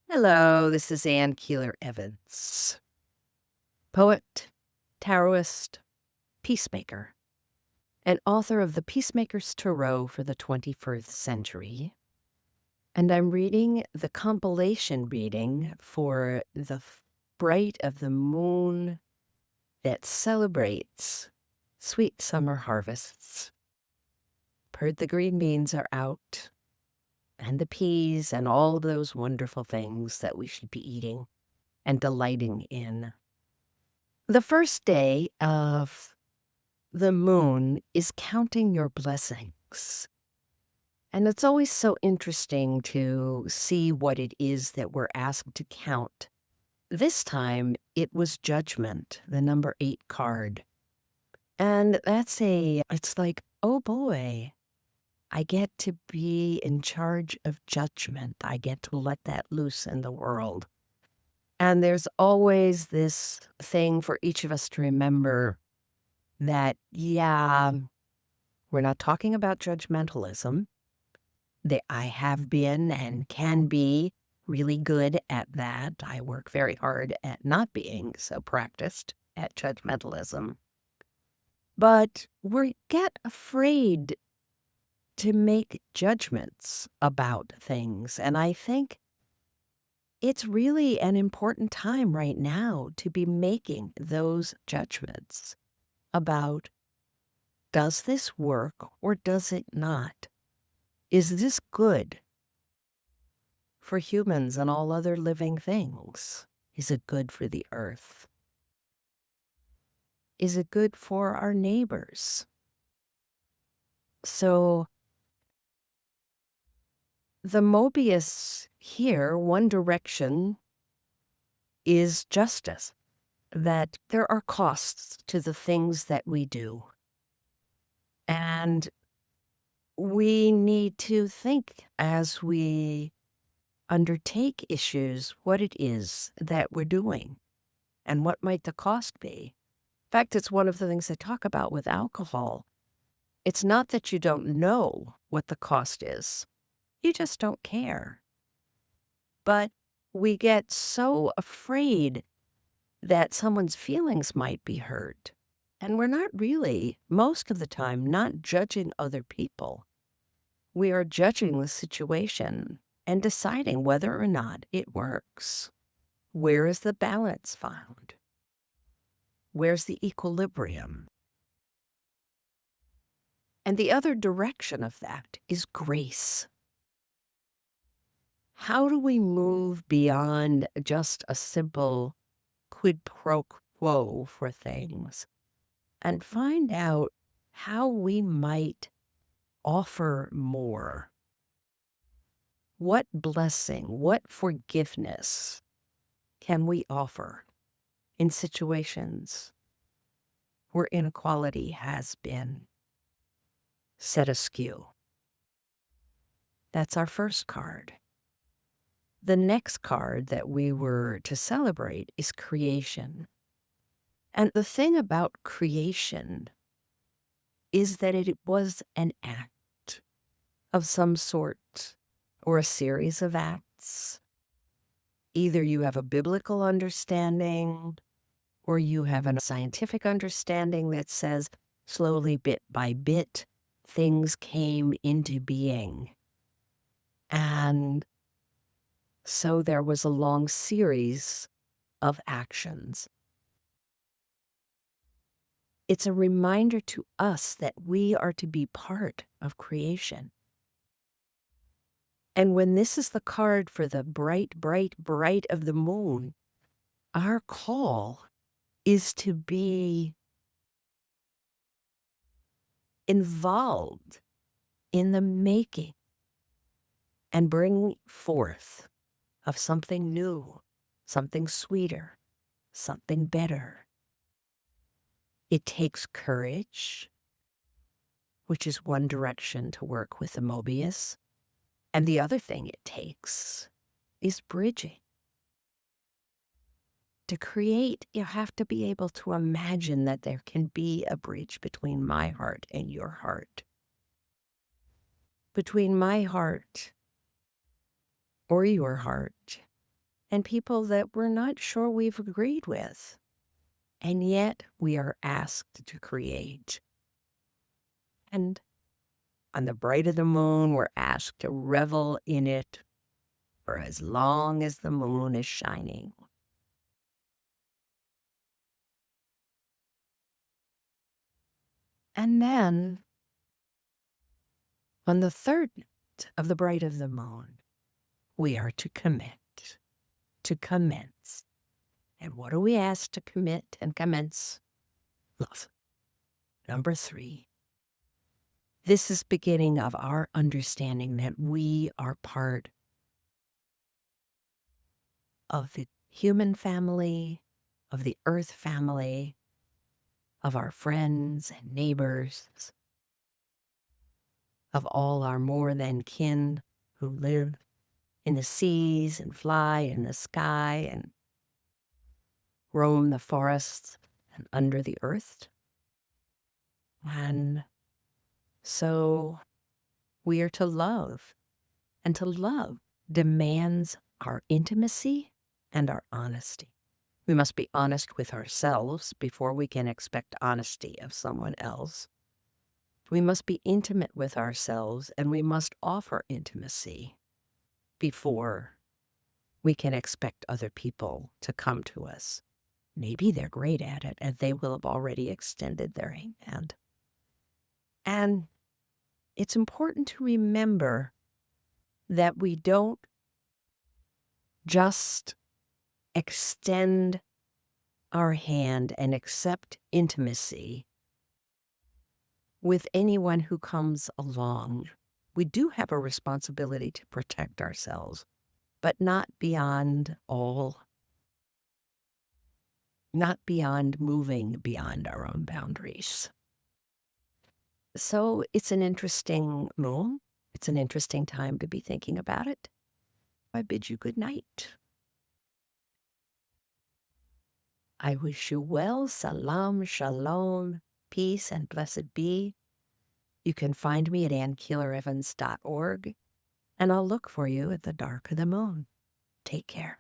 Hello, this is Ann Keeler Evans, poet, tarotist, peacemaker, and author of the Peacemaker's Tarot for the 21st century. And I'm reading the compilation reading for the bright of the moon that celebrates sweet summer harvests. Heard the green beans are out, and the peas, and all of those wonderful things that we should be eating and delighting in. The first day of the moon is counting your blessings. And it's always so interesting to see what it is that we're asked to count. This time it was judgment, the number 8 card. And it's like, oh boy, I get to be in charge of judgment. I get to let that loose in the world. And there's always this thing for each of us to remember that, yeah, we're not talking about judgmentalism. I have been and can be really good at that. I work very hard at not being so practiced at judgmentalism. But we get afraid to make judgments about things. And I think it's really an important time right now to be making those judgments about, does this work or does it not? Is this good for humans and all other living things? Is it good for the earth? Is it good for our neighbors? So the Möbius here, one direction is justice, that there are costs to the things that we do. And we need to think as we undertake issues what it is that we're doing and what might the cost be. In fact, it's one of the things I talk about with alcohol. It's not that you don't know what the cost is. You just don't care. But we get so afraid that someone's feelings might be hurt. And we're not really, most of the time, not judging other people. We are judging the situation and deciding whether or not it works. Where is the balance found? Where's the equilibrium? And the other direction of that is grace. How do we move beyond just a simple quid pro quo for things and find out how we might offer more? What blessing, what forgiveness can we offer in situations where inequality has been set askew? That's our first card. The next card that we were to celebrate is creation. And the thing about creation is that it was an act of some sort or a series of acts. Either you have a biblical understanding or you have a scientific understanding that says slowly, bit by bit, things came into being. And so there was a long series of actions. It's a reminder to us that we are to be part of creation. And when this is the card for the bright, bright, bright of the moon, our call is to be involved in the making and bringing forth of something new, something sweeter, something better. It takes courage, which is one direction to work with the Möbius. And the other thing it takes is bridging. To create, you have to be able to imagine that there can be a bridge between my heart and your heart. Between my heart or your heart and people that we're not sure we've agreed with. And yet we are asked to create. And on the bright of the moon, we're asked to revel in it for as long as the moon is shining. And then, on the third night of the bright of the moon, we are to commit, to commence. And what are we asked to commit and commence? Love. Number 3. This is beginning of our understanding that we are part of the human family, of the earth family, of our friends and neighbors, of all our more than kin who live in the seas and fly in the sky and roam the forests and under the earth. And so we are to love, and to love demands our intimacy and our honesty. We must be honest with ourselves before we can expect honesty of someone else. We must be intimate with ourselves, and we must offer intimacy before we can expect other people to come to us. Maybe they're great at it, and they will have already extended their hand. And it's important to remember that we don't just extend our hand and accept intimacy with anyone who comes along. We do have a responsibility to protect ourselves, but not beyond moving beyond our own boundaries. So it's an interesting moon. It's an interesting time to be thinking about it. I bid you good night. I wish you well, salam, shalom, peace, and blessed be. You can find me at annekeelerevans.org, and I'll look for you at the dark of the moon. Take care.